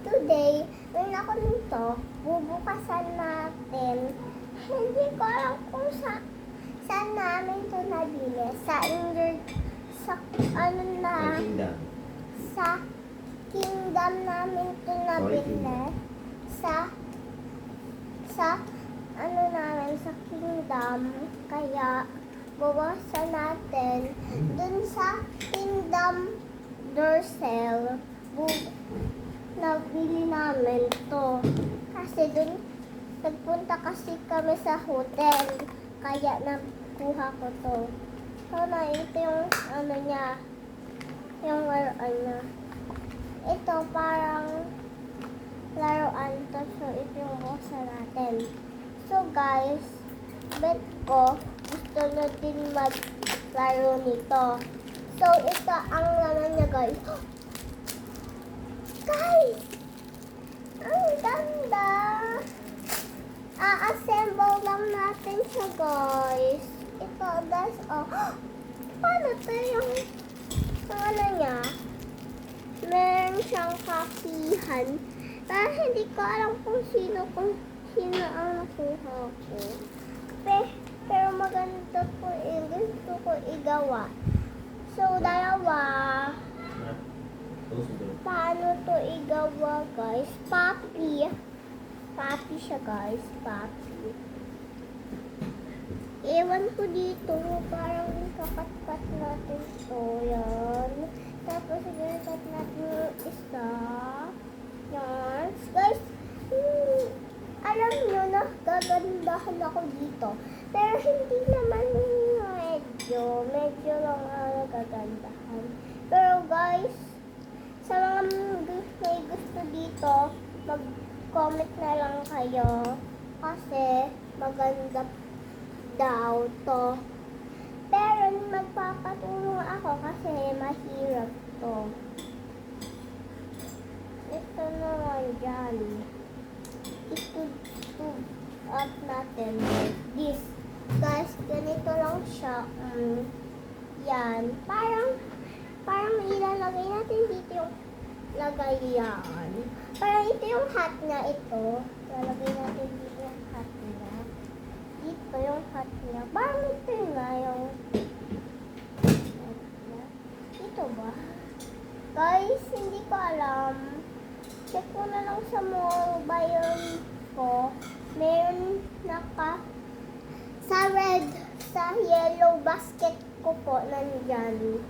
today, when ako nito, bubukasan natin. Hindi ko alam kung saan namin ito nabili. Sa ano na, Kingdom. sa kingdom namin ito nabili. Sa ano namin, sa kingdom. Kaya, buwasan natin. Dun sa kingdom Dorsel, nabili namin to. Kasi dun, nagpunta kasi kami sa hotel. Kaya nakuha ko to. So, ito yung ano niya. Yung laruan niya. Ito parang laruan to. So, ito yung kusa natin. So, guys, bet ko gusto nyo din maglaro nito. So, ito ang laman niya, guys. Guys! Ang ganda! A-assemble lang natin siya, guys. Ito, guys, oh. Paano ito yung ano niya? Meron siyang kapihan. Pero hindi ko alam kung sino ang nakuha ko. Pero maganda po gusto ko igawa. So, dalawa. Paano to igawa, guys? Papi siya, guys. Papi. Ewan ko dito. Parang kakat-kat natin to. Yan. Tapos, ikakat natin yung isa. Yan. Guys, alam nyo na gagandahan ako dito. Pero hindi naman medyo lang nagagandahan. Pero guys, sa mga may gusto dito, mag-comment na lang kayo. Kasi maganda daw to. Pero magpapatulong ako kasi mahirap to. Ito naman dyan. Itutube up natin like this. Guys, ganito lang siya. Yan. Parang ilalagay natin dito yung lagayan. Parang ito yung hat niya, ito. Ilalagay natin dito yung hat niya. Dito yung hat niya. Parang ito nga yung hat niya. Ito ba? Guys, hindi ko alam. Check ko na lang sa mobile ko. Meron sa red, sa yellow basket ko po, nandyan.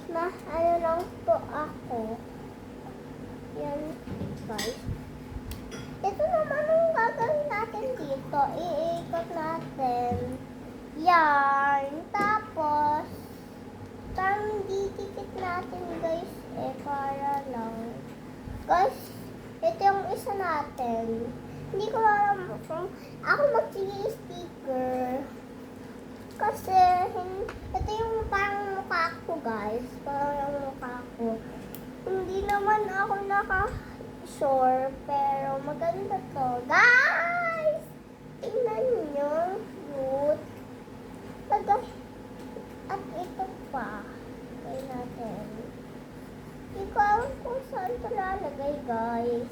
Na ano lang po ako. Yan, guys. Ito naman ang gagawin natin dito. Iikot natin. Yan. Tapos, parang didikit natin, guys. Para lang. Guys, ito yung isa natin. Hindi ko alam kung ako magsigil sticker. Kasi, ito yung parang mukha ko, guys. Parang yung mukha ko. Hindi naman ako naka-sure, pero maganda to. Guys! Tingnan nyo. Cute. At ito pa. Kaya natin. Hindi ko alam kung saan ito lalagay, guys.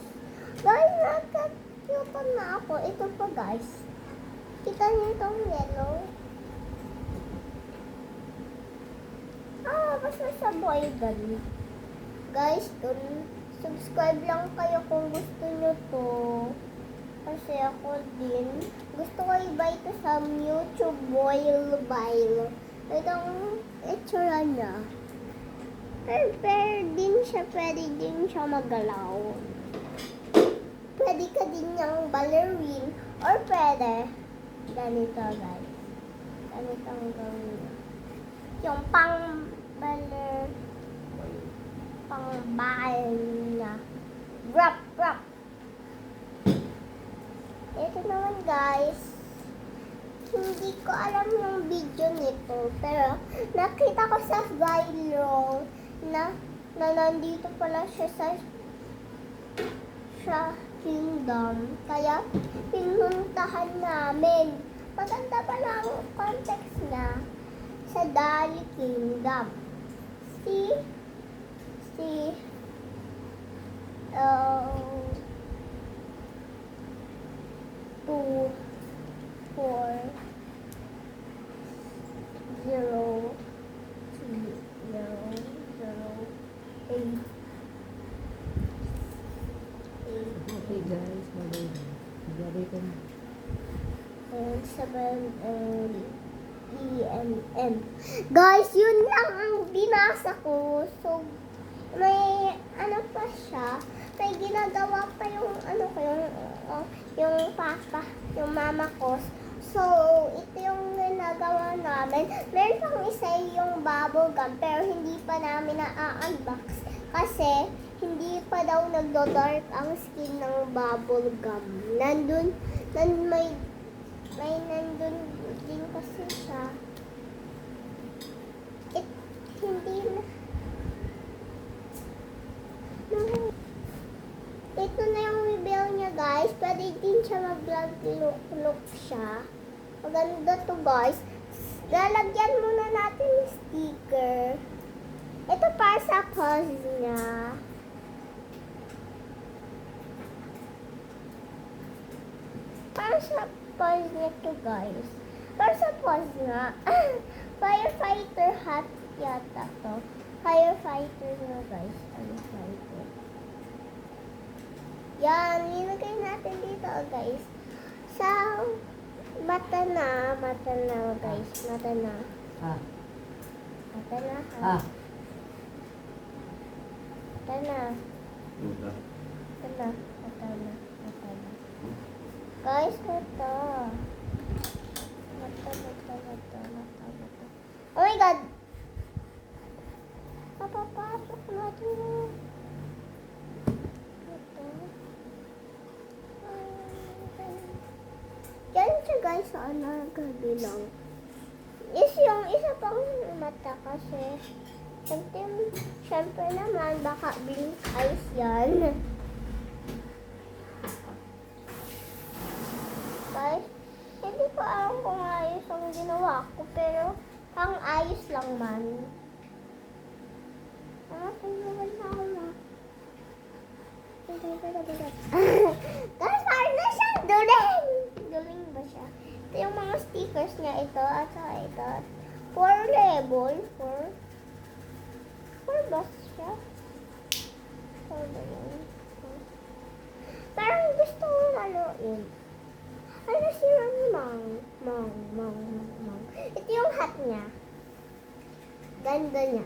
Guys, nagka-cute na ako. Ito pa, guys. Kita niyo itong yellow. Basta sa boy gun. Guys, subscribe lang kayo kung gusto nyo to. Kasi ako din. Gusto ko iba ito sa YouTube Boil. Itong itsura niya. Pero pwede din siya magalaw. Pwede ka din niyang ballerine. Or pwede. Ganito, guys. Ganito ang gawin niya. Yung pang-baler. Pang-bail niya. Wrap. Ito naman, guys. Hindi ko alam yung video nito. Pero, nakita ko sa viral na nandito pala siya sa kingdom. Kaya, pinuntahan namin. Maganda pala ang context niya sa Dali Kingdom. Si Okay guys, maglagay ko na. And 7 EMM. Guys, yun lang ang binasa ko. So, may ano pa siya. May ginagawa pa yung ano ko, yung papa, yung mama ko. So, ito yung ginagawa namin. Meron pang isa yung bubble gum, pero hindi pa namin na-unbox. Kasi, hindi pa daw nagdo-dark ang skin ng bubble gum. Nandun nandun din kasi siya. Hindi na. Ito na yung reveal niya, guys. Pwede din siya mag-vlog look siya. Maganda to, guys. Lalagyan muna natin yung sticker. Ito para sa pause niya. Para sa pause niya to, guys. Para sa pause nga. Firefighter hat yata to. Firefighter nga, guys. Firefighter. Yan, nilagay natin dito, guys. Sa mata na, guys. Mata na. Ah, Mata na, ha? ah. Mata na. Mata na. Mata na. Mata na. Guys, mata. Mata. Oh my God! Papapasok natin yun. Yan siya, guys, sa gabilang. Is yung isa pang mata kasi syempre naman baka blink eyes yan. Guys, hindi ko alam kung ayos ang ginawa ko, pero ang ayos lang man. Tulungan na ako na. Guys, parang na siyang duling! Duling ba siya? Ito yung mga stickers niya, ito at saka ito. 4 level, 4 ba siya? 4 ba yun? Parang gusto ko laluin. Ano siya ni Mang? Ito yung hat niya. Ganda niya.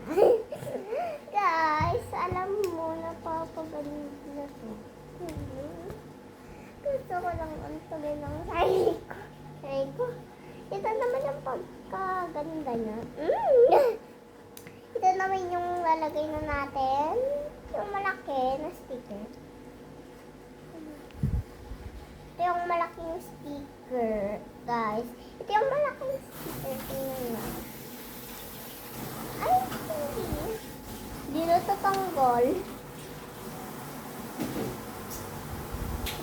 Guys, alam mo, napapaganda na to. Gusto ko lang ang tuloy ng sarili ko. Ito naman yung pagkaganda niya. Ito naman yung lalagay na natin. Yung malaki na sticker. Ito yung malaking sticker, guys. Ito yung malaking sticker. Tingnan na. Ay, hindi. Hindi na tatanggal.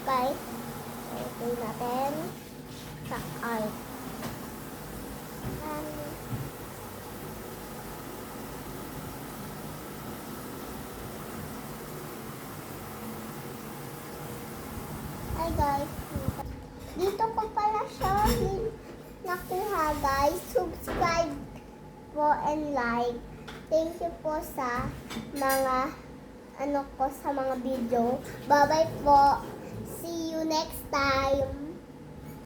Guys, ito natin sa art. Hi guys. Dito ko pala siya nakuha, guys. Subscribe po and like. Thank you po sa mga sa mga video. Bye-bye po. See you next time.